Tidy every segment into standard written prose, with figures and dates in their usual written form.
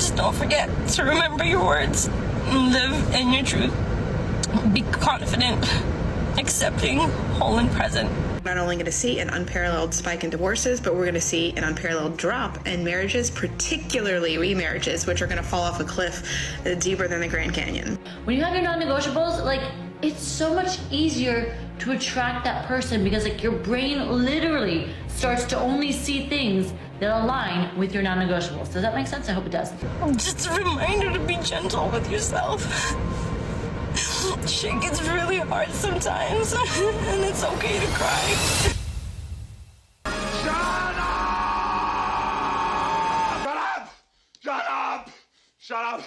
Just don't forget to remember your words, live in your truth, be confident, accepting, whole and present. Not only going to see an unparalleled spike in divorces, but we're going to see an unparalleled drop in marriages, particularly remarriages, which are going to fall off a cliff deeper than the Grand Canyon. When you have your non-negotiables, like, it's so much easier to attract that person because, like, your brain literally starts to only see things that align with your non-negotiables. Does that make sense? I hope it does. Just a reminder to be gentle with yourself. Shit gets really hard sometimes, and it's okay to cry. Shut up! Shut up! Shut up! Shut up!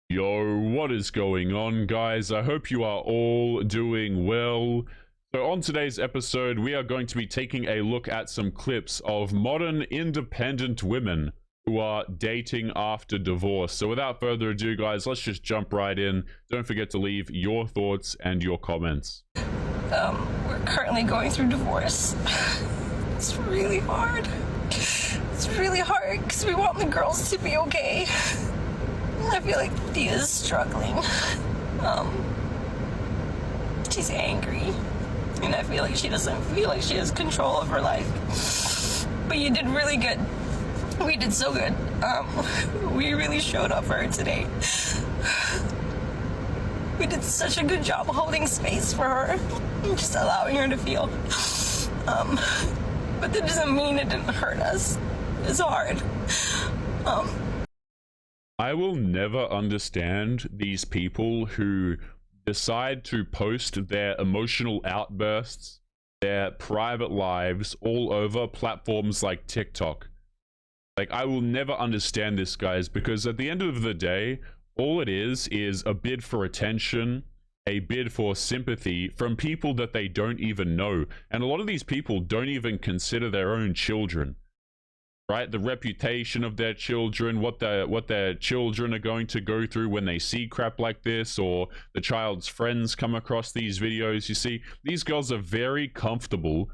Yo, what is going on, guys? I hope you are all doing well. So on today's episode, we are going to be taking a look at some clips of modern independent women who are dating after divorce. So without further ado, guys, let's just jump right in. Don't forget to leave your thoughts and your comments. We're currently going through divorce. It's really hard. It's really hard because we want the girls to be okay. I feel like Thea's struggling. She's angry. And I feel like she doesn't feel like she has control of her life. But you did really good. We did so good. We really showed up for her today. We did such a good job holding space for her. Just allowing her to feel. But that doesn't mean it didn't hurt us. It's hard. I will never understand these people who decide to post their emotional outbursts, their private lives all over platforms like TikTok. Like, I will never understand this, guys, because at the end of the day, all it is a bid for attention, a bid for sympathy from people that they don't even know. And a lot of these people don't even consider their own children. Right, the reputation of their children, what their children are going to go through when they see crap like this, or the child's friends come across these videos. You see, these girls are very comfortable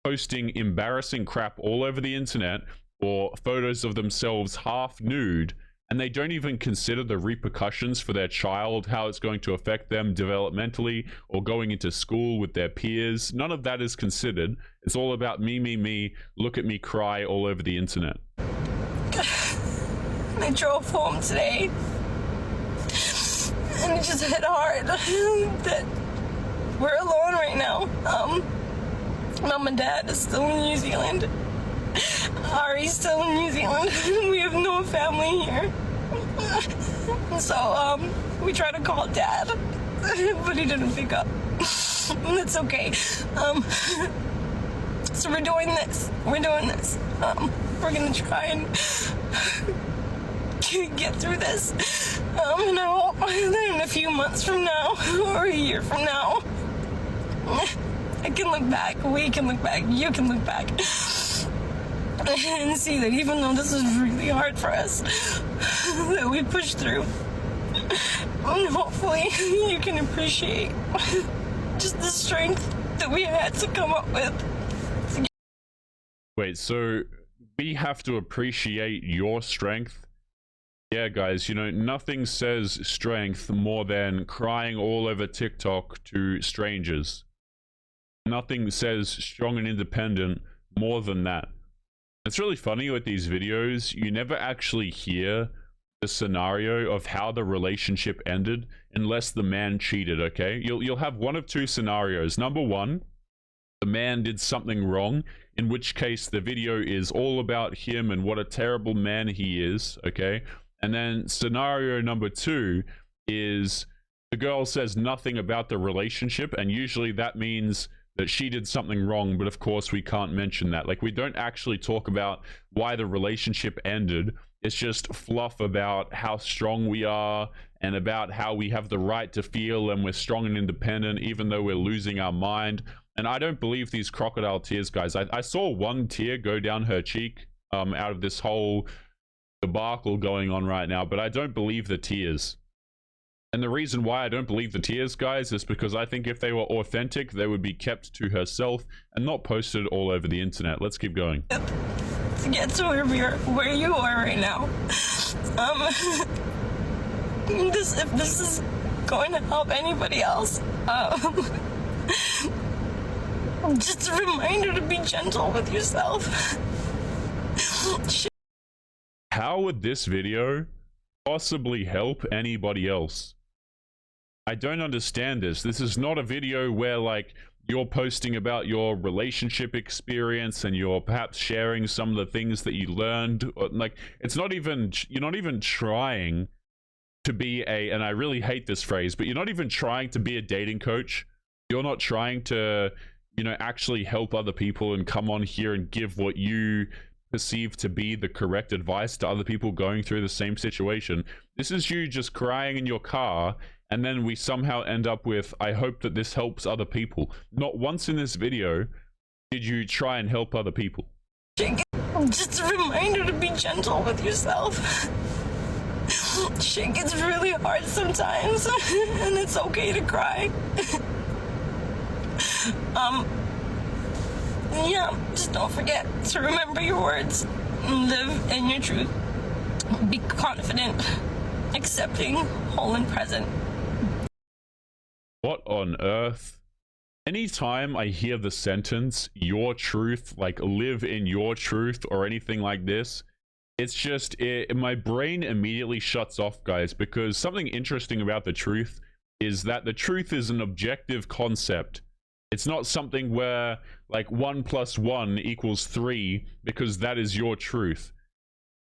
posting embarrassing crap all over the internet, or photos of themselves half nude, and they don't even consider the repercussions for their child, how it's going to affect them developmentally or going into school with their peers. None of that is considered. It's all about me, look at me cry all over the internet. I drove home today, and it just hit hard that we're alone right now. Mom and Dad is still in New Zealand. Ari's still in New Zealand. We have no family here. So, we tried to call Dad, but he didn't pick up. It's okay. So we're doing this. We're gonna try and get through this. And I hope that in a few months from now, or a year from now, I can look back, we can look back, you can look back, and see that even though this is really hard for us, that we pushed through. And hopefully you can appreciate just the strength that we had to come up with. Wait, so we have to appreciate your strength? Yeah, guys, you know, nothing says strength more than crying all over TikTok to strangers. Nothing says strong and independent more than that. It's really funny with these videos, you never actually hear the scenario of how the relationship ended unless the man cheated, okay? You'll have one of two scenarios. Number one, the man did something wrong, in which case the video is all about him and what a terrible man he is, okay? And then scenario number two is the girl says nothing about the relationship, and usually that means that she did something wrong, but of course we can't mention that. Like, we don't actually talk about why the relationship ended. It's just fluff about how strong we are and about how we have the right to feel and we're strong and independent even though we're losing our mind. And I don't believe these crocodile tears, guys. I saw one tear go down her cheek out of this whole debacle going on right now, but I don't believe the tears. And the reason why I don't believe the tears, guys, is because I think if they were authentic, they would be kept to herself and not posted all over the internet. Let's keep going. To get to where you are right now. If this is going to help anybody else, just a reminder to be gentle with yourself. How would this video possibly help anybody else? I don't understand this. This is not a video where, like, you're posting about your relationship experience and you're perhaps sharing some of the things that you learned. Or, like, it's not even, you're not even trying to be a, and I really hate this phrase, but you're not even trying to be a dating coach. You're not trying to, you know, actually help other people and come on here and give what you perceive to be the correct advice to other people going through the same situation. This is you just crying in your car, and then we somehow end up with, I hope that this helps other people. Not once in this video did you try and help other people. Just a reminder to be gentle with yourself. Shit gets really hard sometimes, and it's okay to cry. Yeah, just don't forget to remember your words. Live in your truth. Be confident, accepting, whole and present. What on earth? Anytime I hear the sentence, your truth, like live in your truth or anything like this, it's just, my brain immediately shuts off, guys, because something interesting about the truth is that the truth is an objective concept. It's not something where, like, 1 + 1 = 3 because that is your truth.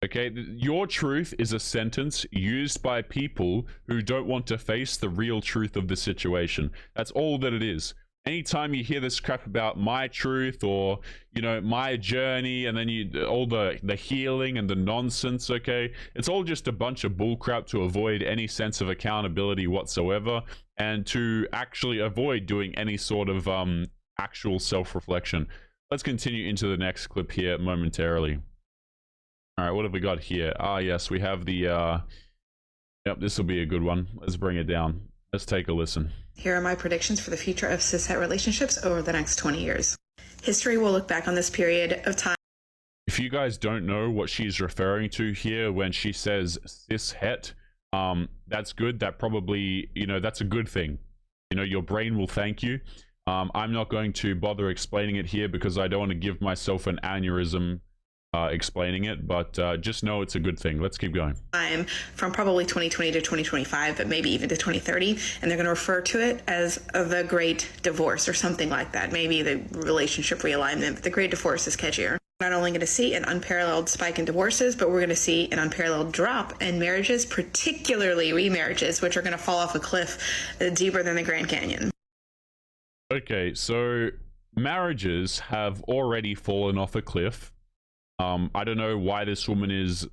Okay, your truth is a sentence used by people who don't want to face the real truth of the situation. That's all that it is. Anytime you hear this crap about my truth or, you know, my journey, and then all the healing and the nonsense, okay, it's all just a bunch of bullcrap to avoid any sense of accountability whatsoever, and to actually avoid doing any sort of actual self-reflection. Let's continue into the next clip here momentarily. All right, what have we got here? Ah, yes, we have the yep, this will be a good one. Let's bring it down. Let's take a listen. Here are my predictions for the future of cishet relationships over the next 20 years. History will look back on this period of time. If you guys don't know what she's referring to here when she says cishet, that's good. That probably, you know, that's a good thing. You know, your brain will thank you. I'm not going to bother explaining it here because I don't want to give myself an aneurysm explaining it, but just know it's a good thing. Let's keep going. From probably 2020 to 2025, but maybe even to 2030, and they're going to refer to it as the Great Divorce or something like that. Maybe the relationship realignment, but the Great Divorce is catchier. We're not only going to see an unparalleled spike in divorces, but we're going to see an unparalleled drop in marriages, particularly remarriages, which are going to fall off a cliff deeper than the Grand Canyon. Okay, so marriages have already fallen off a cliff. I don't know why this woman is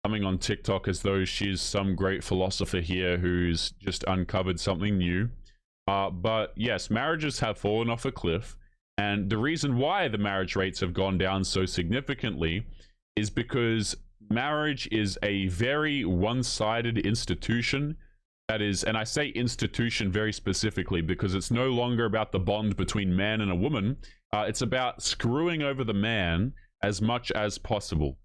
coming on TikTok as though she's some great philosopher here who's just uncovered something new. But yes, marriages have fallen off a cliff. And the reason why the marriage rates have gone down so significantly is because marriage is a very one-sided institution. That is, and I say institution very specifically because it's no longer about the bond between man and a woman. It's about screwing over the man as much as possible.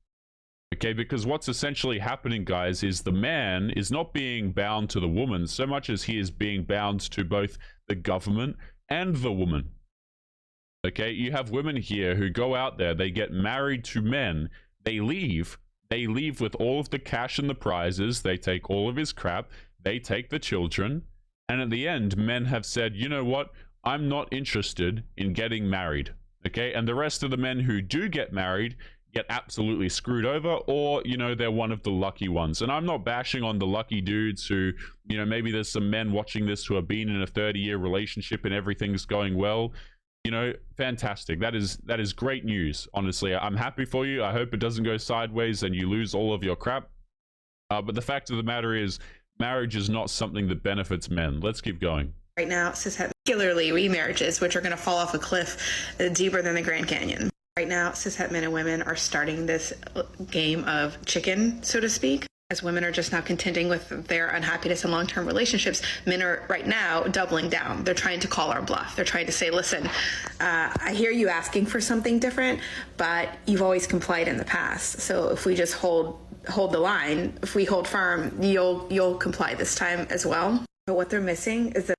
Okay, because what's essentially happening, guys, is the man is not being bound to the woman so much as he is being bound to both the government and the woman. Okay, you have women here who go out there, they get married to men, they leave with all of the cash and the prizes, they take all of his crap, they take the children, and at the end, men have said, you know what, I'm not interested in getting married. Okay, and the rest of the men who do get married get absolutely screwed over, or, you know, they're one of the lucky ones. And I'm not bashing on the lucky dudes who, you know, maybe there's some men watching this who have been in a 30-year relationship and everything's going well. You know, fantastic. That is great news, honestly. I'm happy for you. I hope it doesn't go sideways and you lose all of your crap. But the fact of the matter is, marriage is not something that benefits men. Let's keep going. Right now, cishet, particularly remarriages, which are going to fall off a cliff deeper than the Grand Canyon. Right now, cishet men and women are starting this game of chicken, so to speak. As women are just now contending with their unhappiness in long-term relationships, men are right now doubling down. They're trying to call our bluff. They're trying to say, listen, I hear you asking for something different, but you've always complied in the past. So if we just hold the line, if we hold firm, you'll comply this time as well. But what they're missing is that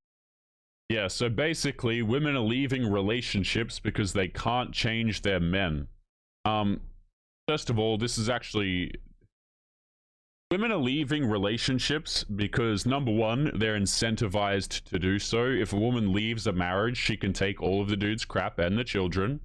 Yeah, so basically women are leaving relationships because they can't change their men. First of all, this is actually, women are leaving relationships because, number one, they're incentivized to do so. If a woman leaves a marriage, she can take all of the dude's crap and the children,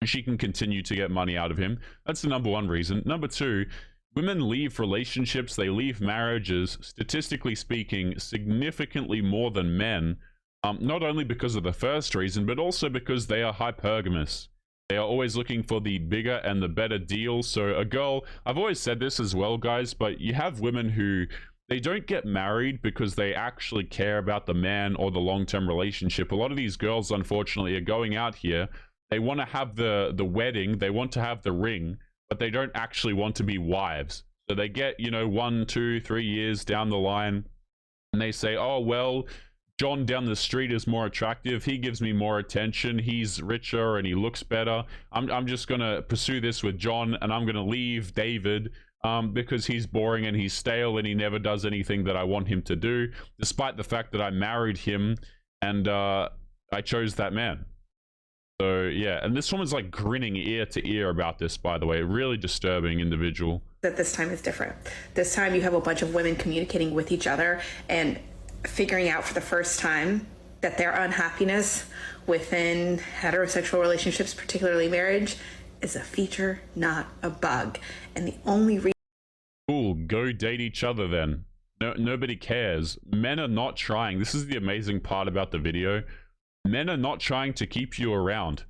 and she can continue to get money out of him. That's the number one reason. Number two, women leave relationships, they leave marriages, statistically speaking, significantly more than men. Not only because of the first reason, but also because they are hypergamous. They are always looking for the bigger and the better deal. So a girl, I've always said this as well, guys, but you have women who, they don't get married because they actually care about the man or the long-term relationship. A lot of these girls, unfortunately, are going out here. They want to have the wedding, they want to have the ring, but they don't actually want to be wives. So they get, 1, 2, 3 years down the line, and they say, oh, well, John down the street is more attractive. He gives me more attention. He's richer and he looks better. I'm just going to pursue this with John, and I'm going to leave David because he's boring and he's stale and he never does anything that I want him to do, despite the fact that I married him and I chose that man. So yeah, and this woman's like grinning ear to ear about this, by the way. Really disturbing individual. That this time is different. This time you have a bunch of women communicating with each other and figuring out for the first time that their unhappiness within heterosexual relationships, particularly marriage, is a feature, not a bug. And the only reason... Cool, go date each other then. No, nobody cares. Men are not trying. This is the amazing part about the video. Men are not trying to keep you around.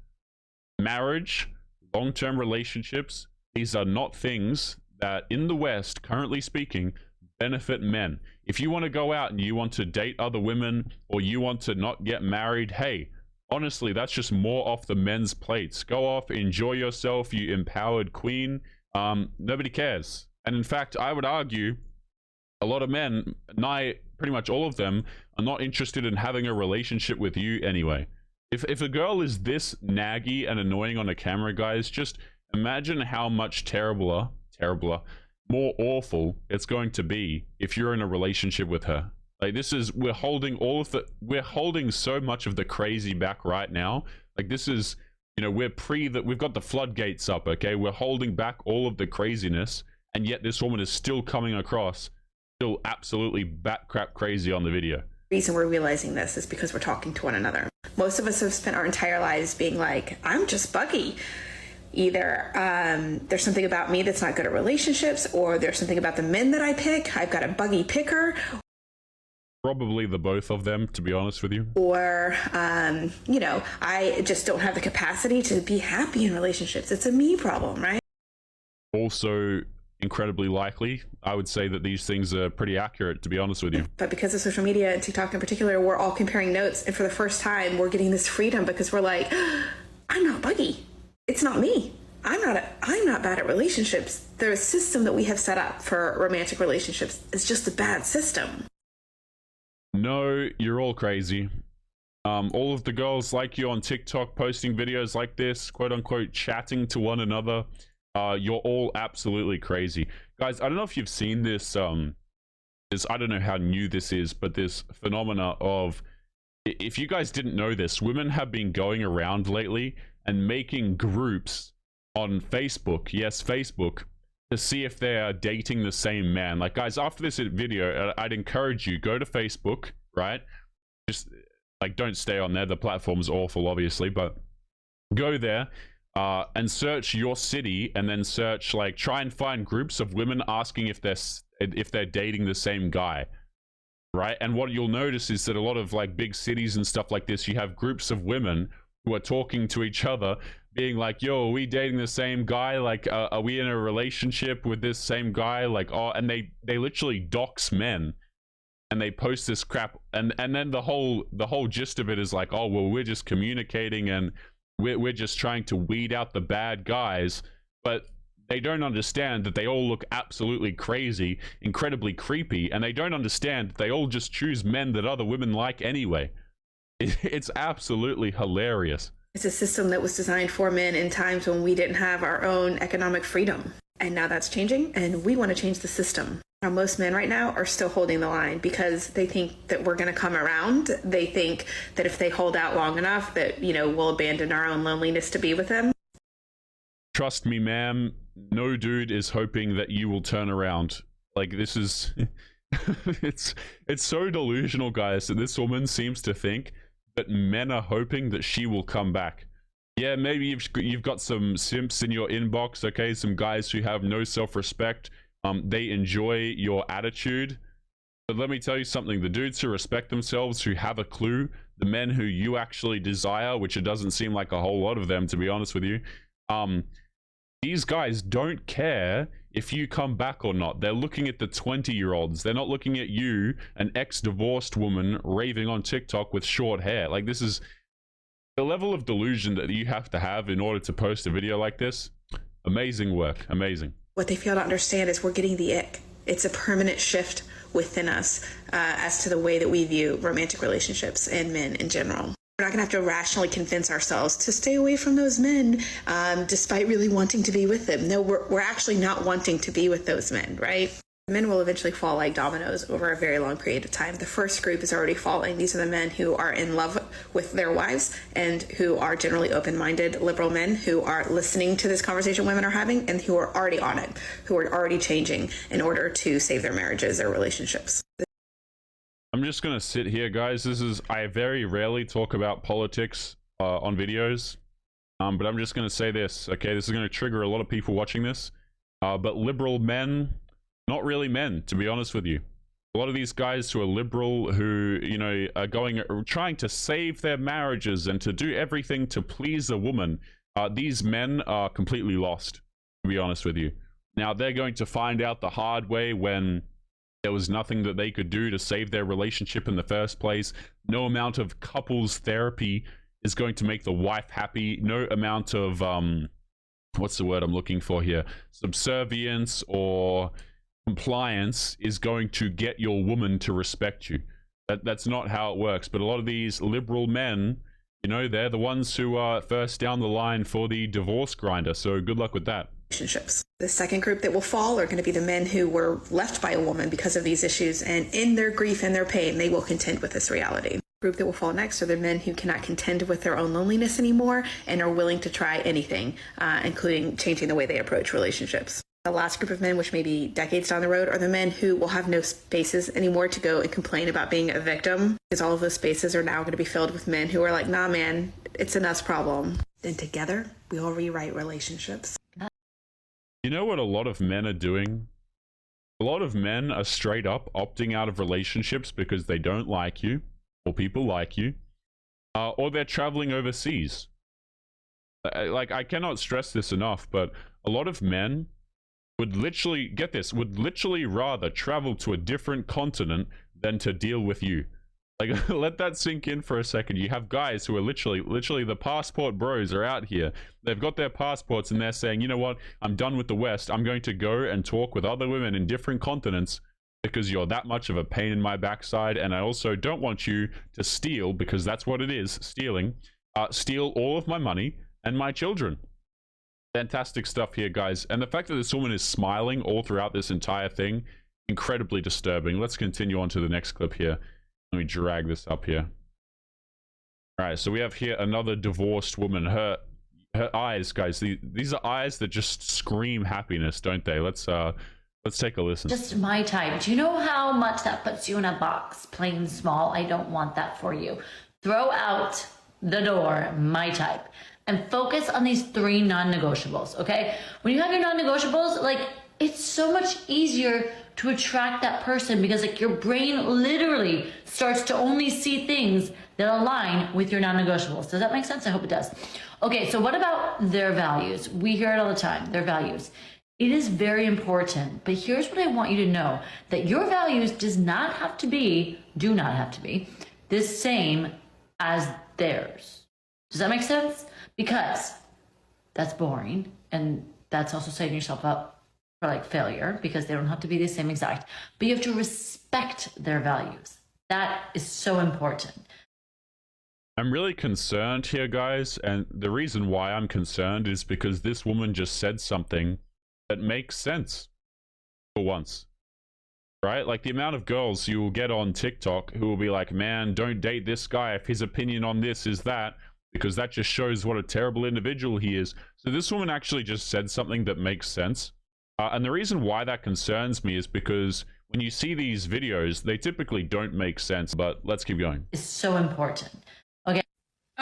Marriage, long-term relationships, these are not things that in the West, currently speaking, benefit men. If you want to go out and you want to date other women, or you want to not get married, hey, honestly, that's just more off the men's plates. Go off, enjoy yourself, you empowered queen. Nobody cares. And in fact, I would argue a lot of men, pretty much all of them, are not interested in having a relationship with you anyway. If a girl is this naggy and annoying on a camera, guys, just imagine how much terribler, more awful it's going to be if you're in a relationship with her. Like, this is, we're holding so much of the crazy back right now. Like, this is, we've got the floodgates up, okay? We're holding back all of the craziness, and yet this woman is still coming across still absolutely bat crap crazy on the video. The reason we're realizing this is because we're talking to one another. Most of us have spent our entire lives being like, I'm just buggy. Either there's something about me that's not good at relationships, or there's something about the men that I pick. I've got a buggy picker. Probably the both of them, to be honest with you. Or, I just don't have the capacity to be happy in relationships. It's a me problem, right? Also, incredibly likely, I would say that these things are pretty accurate, to be honest with you. But because of social media and TikTok in particular, we're all comparing notes. And for the first time, we're getting this freedom because we're like, I'm not buggy. It's not me. I'm not bad at relationships. The system that we have set up for romantic relationships is just a bad system. No, you're all crazy. All of the girls like you on TikTok posting videos like this, quote unquote, chatting to one another. You're all absolutely crazy. Guys, I don't know if you've seen this, I don't know how new this is, but this phenomena of, if you guys didn't know this, women have been going around lately and making groups on Facebook, yes, Facebook, to see if they are dating the same man. Like, guys, after this video, I'd encourage you, go to Facebook, right? Just, like, don't stay on there. The platform's awful, obviously, but go there and search your city, and then search, like, try and find groups of women asking if they're dating the same guy, right? And what you'll notice is that a lot of, like, big cities and stuff like this, you have groups of women who are talking to each other, being like, yo, are we dating the same guy? Like, are we in a relationship with this same guy? Like, oh, and they literally dox men, and they post this crap, and then the whole gist of it is like, oh, well, we're just communicating, and we're just trying to weed out the bad guys. But they don't understand that they all look absolutely crazy, incredibly creepy, and they don't understand that they all just choose men that other women like anyway. It's absolutely hilarious. It's a system that was designed for men in times when we didn't have our own economic freedom. And now that's changing, and we want to change the system. Now, most men right now are still holding the line because they think that we're going to come around. They think that if they hold out long enough that, we'll abandon our own loneliness to be with them. Trust me, ma'am, no dude is hoping that you will turn around. Like, this is... it's so delusional, guys, that this woman seems to think that men are hoping that she will come back. Yeah, maybe you've got some simps in your inbox, okay? Some guys who have no self-respect. They enjoy your attitude. But let me tell you something. The dudes who respect themselves, who have a clue, the men who you actually desire, which it doesn't seem like a whole lot of them, to be honest with you, these guys don't care if you come back or not. They're looking at the 20-year-olds. They're not looking at you, an ex-divorced woman raving on TikTok with short hair. Like, this is the level of delusion that you have to have in order to post a video like this. Amazing work. Amazing. What they fail to understand is we're getting the ick. It's a permanent shift within us as to the way that we view romantic relationships and men in general. We're not going to have to rationally convince ourselves to stay away from those men despite really wanting to be with them. No, we're actually not wanting to be with those men, right? Men will eventually fall like dominoes over a very long period of time. The first group is already falling. These are the men who are in love with their wives and who are generally open-minded, liberal men who are listening to this conversation women are having and who are already on it, who are already changing in order to save their marriages, their relationships. I'm just going to sit here, guys. I very rarely talk about politics on videos, but I'm just going to say this, okay? This is going to trigger a lot of people watching this, but liberal men, not really men, to be honest with you. A lot of these guys who are liberal, who, are trying to save their marriages and to do everything to please a woman, these men are completely lost, to be honest with you. Now, they're going to find out the hard way when there was nothing that they could do to save their relationship in the first place. No amount of couples therapy is going to make the wife happy. No amount of, what's the word I'm looking for here? Subservience or compliance is going to get your woman to respect you. That's not how it works. But a lot of these liberal men, they're the ones who are first down the line for the divorce grinder. So good luck with that. Relationships. The second group that will fall are going to be the men who were left by a woman because of these issues, and in their grief and their pain, they will contend with this reality. The group that will fall next are the men who cannot contend with their own loneliness anymore and are willing to try anything, including changing the way they approach relationships. The last group of men, which may be decades down the road, are the men who will have no spaces anymore to go and complain about being a victim, because all of those spaces are now going to be filled with men who are like, nah, man, it's an us problem. Then together, we will rewrite relationships. You know what a lot of men are doing? A lot of men are straight up opting out of relationships because they don't like you, or people like you, or they're traveling overseas. Like, I cannot stress this enough, but a lot of men would literally, get this, would literally rather travel to a different continent than to deal with you. Like, let that sink in for a second. You have guys who are literally the passport bros are out here. They've got their passports and they're saying, you know what? I'm done with the West. I'm going to go and talk with other women in different continents because you're that much of a pain in my backside. And I also don't want you to steal, because that's what it is, stealing, steal all of my money and my children. Fantastic stuff here, guys. And the fact that this woman is smiling all throughout this entire thing, incredibly disturbing. Let's continue on to the next clip here. Let me drag this up here. All right, so we have here another divorced woman. Her eyes, guys, these are eyes that just scream happiness, don't they? Let's take a listen. Just my type. Do you know how much that puts you in a box? Plain small. I don't want that for you. Throw out the door, my type, and focus on these 3 non-negotiables, okay? When you have your non-negotiables, like, it's so much easier to attract that person because, like, your brain literally starts to only see things that align with your non-negotiables. Does that make sense? I hope it does. Okay, so what about their values? We hear it all the time, their values. It is very important, but here's what I want you to know, that your values do not have to be the same as theirs. Does that make sense? Because that's boring and that's also setting yourself up for like failure, because they don't have to be the same exact, but you have to respect their values. That is so important. I'm really concerned here, guys, and the reason why I'm concerned is because this woman just said something that makes sense for once, right? Like the amount of girls you will get on TikTok who will be like, man, don't date this guy if his opinion on this is that, because that just shows what a terrible individual he is. So this woman actually just said something that makes sense. And the reason why that concerns me is because when you see these videos, they typically don't make sense, but let's keep going. It's so important.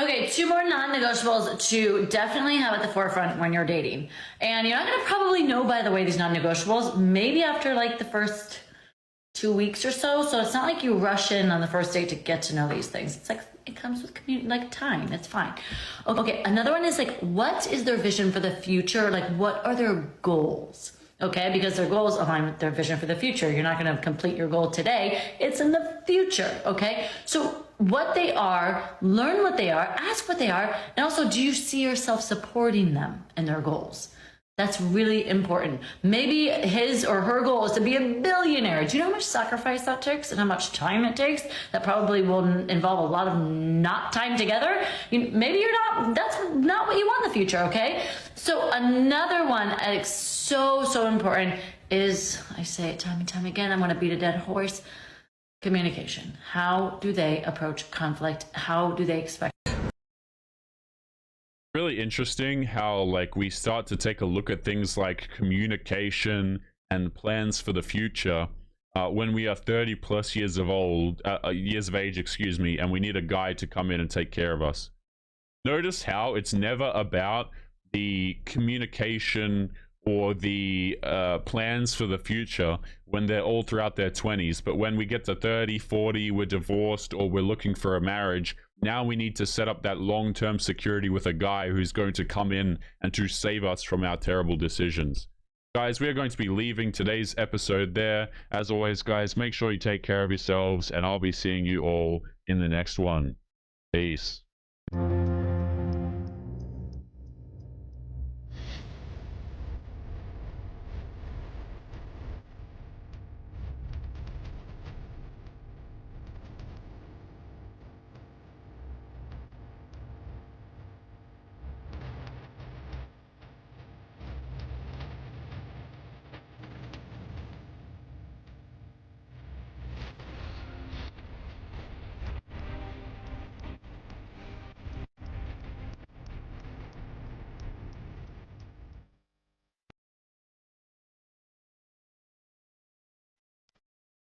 Okay, 2 more non-negotiables to definitely have at the forefront when you're dating. And you're not going to probably know, by the way, these non-negotiables, maybe after like the first 2 weeks or so. So it's not like you rush in on the first date to get to know these things. It's like, it comes with like time. It's fine. Okay, another one is like, what is their vision for the future? Like, what are their goals? Okay, because their goals align with their vision for the future. You're not going to complete your goal today. It's in the future. Okay, so what they are, learn what they are, ask what they are, and also, do you see yourself supporting them and their goals? That's really important. Maybe his or her goal is to be a billionaire. Do you know how much sacrifice that takes and how much time it takes? That probably will involve a lot of not time together. Maybe you're not, that's not what you want in the future, okay? So another one that's so important is, I say it time and time again, I'm gonna beat a dead horse, communication. How do they approach conflict? How do they expect? Really interesting how like we start to take a look at things like communication and plans for the future when we are 30 plus years of age, excuse me, and we need a guy to come in and take care of us. Notice how it's never about the communication or the plans for the future when they're all throughout their 20s, but when we get to 30, 40, we're divorced or we're looking for a marriage, now we need to set up that long-term security with a guy who's going to come in and to save us from our terrible decisions. Guys, we are going to be leaving today's episode there. As always, guys, make sure you take care of yourselves, and I'll be seeing you all in the next one. Peace.